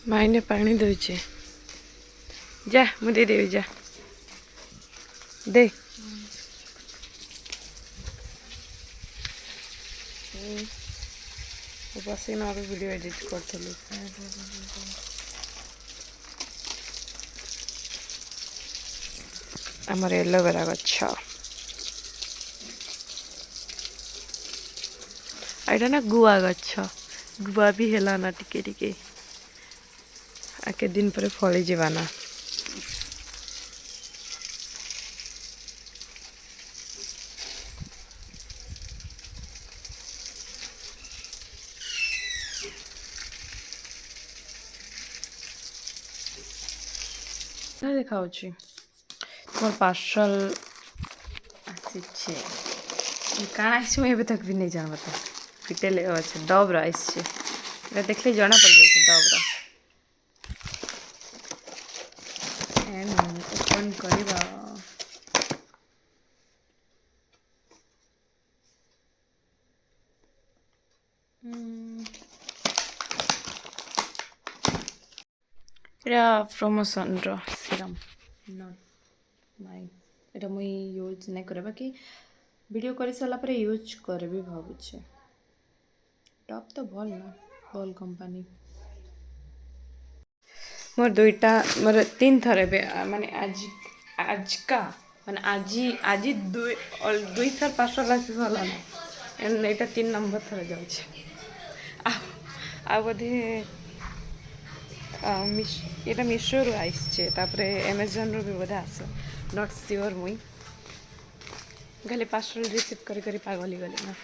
माइने पानी दौचे जा मुझे दे जा दे बस वीडियो एडिट करी आमर एलोवेरा गछ एटा ना गुआ गछ गुआ भी है ना टिके टिके आके दिन पर फली जाना देखा तुम पार्सल आसी काण आई तक भी नहीं जान बता डिटेल अच्छे डब रही देखले जना पड़ जाए डब ओपन करवा प्रमोशन सीरम नॉट माय एटा मुई यूज नहीं करे बाकी वीडियो कर सारा पर यूज कर भी भावुचे टॉप तो भल ना भल कंपनी मोर दुईटा मोर 3 थर माने आज आज का माने आज दुई थर पार्सल आसी सारा ना एटा 3 नंबर थर जाउछे आ बोधे ये मीशो रु आईचे एमेजन रु भी बोधे आस नॉट श्योर मुई गले पार्सल रिसीव करी करी पागल गली ना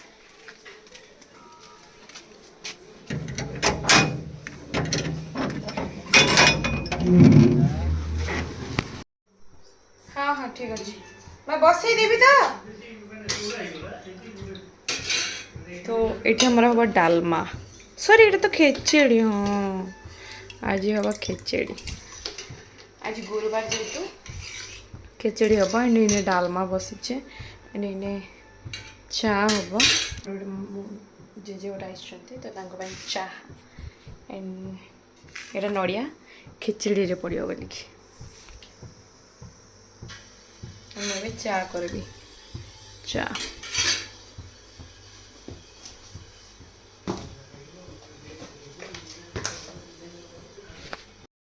हाँ हाँ ठीक अच्छे मैं बस ही देवी तो ये हमारा हम डालमा सॉरी ये तो खेचड़ी हाँ आज हम खेचड़ी आज गुरुवार जेतु खेचड़ी हम इन्हें डालमा बसीचे इन्हें चा हम जेजे गोटे आई तो चा एंड ये नड़िया खेचड़ी पड़ो बोल मैं चा करी चा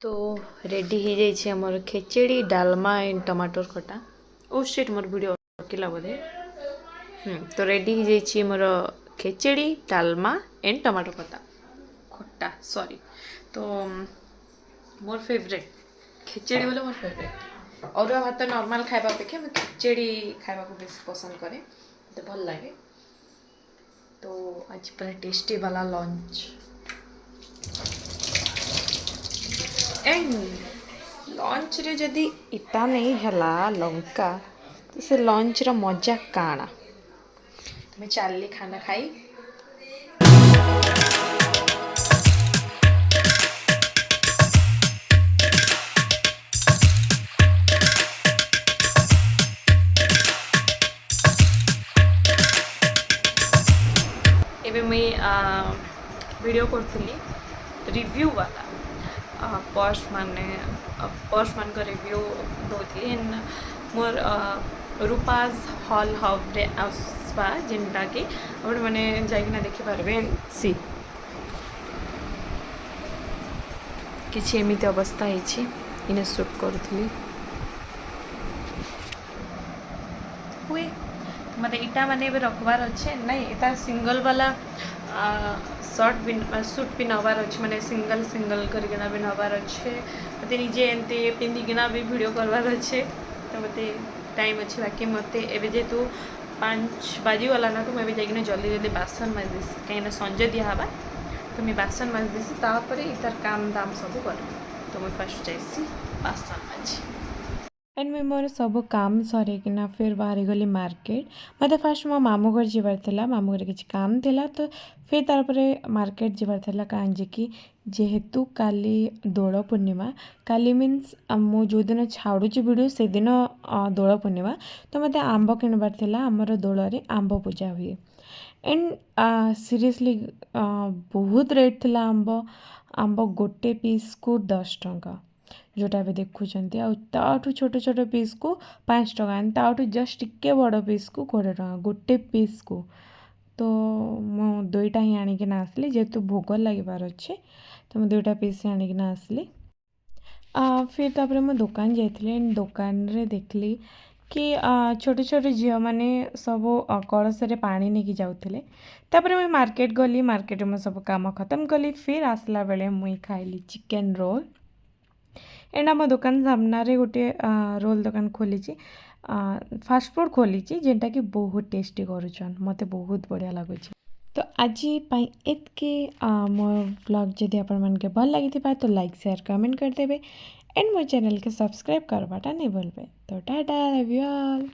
तो रेडी हो जाइए आमर खेचड़ी डालमा एंड टमाटर खटा ओ शिट मोर वीडियो अटकिला बोधे तो रेडी हो जाइए मोर खेचड़ी डालमा एंड टमाटर खटा खट्टा सॉरी तो मोर फेवरेट खेचड़ी बोले मोर फेवरेट अरुआ भात नॉर्मल खाइबा अपेक्षा मैं खेचड़ी खाइबा को बेस पसंद करे मते भल लागे तो आज पूरा टेस्टी वाला लंच एंड लंच रे जदि इटा नहीं हला लंका तो से लंच रा मजा काना तो मैं चालली खाना खाई एबे मैं वीडियो करथली रिव्यू वाला पर्स मान का रिव्यू दौली मोर रूपाज हॉल हब रे आसवा जेनटा कि मैंने जाइना देखिपारे सी किसी एमती अवस्था इन्हें शूट करूली हुए मत इटा माने रखबार अच्छे नहीं इटा सिंगल वाला शर्ट भी सूट भी नबार अच्छे माने सिंगल सिंगल करना भी नबार अच्छे मत निजे एमती पिंधिकिना भी वीडियो करवार अच्छे तो मत टाइम अच्छे बाकी मत एवं जेहेतु 5 बाजीगला ना तो मुझे जाइना जल्दी जल्दी बासन माजदेसी कहीं संजे दिहबा तो मुझे बासन माजदेसी तापर इतार काम दाम सब कर तो मुझे फर्स्ट जाइसी बासन माजी एंड मैं मोर सब काम सरेकिना फिर बाहरी गली मार्केट मत फास्ट मो मामू घर जीवार थिला मामू घर किसी काम थिला तो फिर तारपरे मार्केट जीवार थिला कांजे कि जेहेतु काली दोल पूर्णिमा काली मीन्स मु जो दिन छाड़ुची वीडियो से दिन दोल पूर्णिमा तो मत आंब किणबार थिला आमर दोल रे आंब पूजा हुए एंड सीरियसली बहुत रेट थिला आंब गोटे पीस को 10 टंका जोटा भी देखुंट आठू छोट छोट पीस को 5 टंका एंड ताठू जस्ट टिके बड़ पीस को 20 टंका गोटे पीस को। तो मु दुईटा ही आणिकिना आसली जेहेतु भोग लगे अच्छे तो मुझे 2टा पीस आणिकिना आसली। फिर तापर मैं दुकान जाइए दुकान रे देखली कि छोटे छोटे झील मैंने सब कलश रे पानी नहीं जाऊे तापर मैं मार्केट गली मार्केट में सब काम खत्म कली फिर आसला बेले मुई खाइली चिकेन रोल एंड आम दुकान सामने गोटे रोल दुकान खोली फास्ट फूड खोली जेनटा कि बहुत टेस्टी करुचन मते बहुत बढ़िया लगुच। तो आज एतके मो व्लॉग जदि आपण मानके भल लगी तो लाइक शेयर कमेंट करदेवे एंड मो चैनल के सब्सक्राइब करवाटा नहीं भूलबे। तो टाटा लव यू ऑल।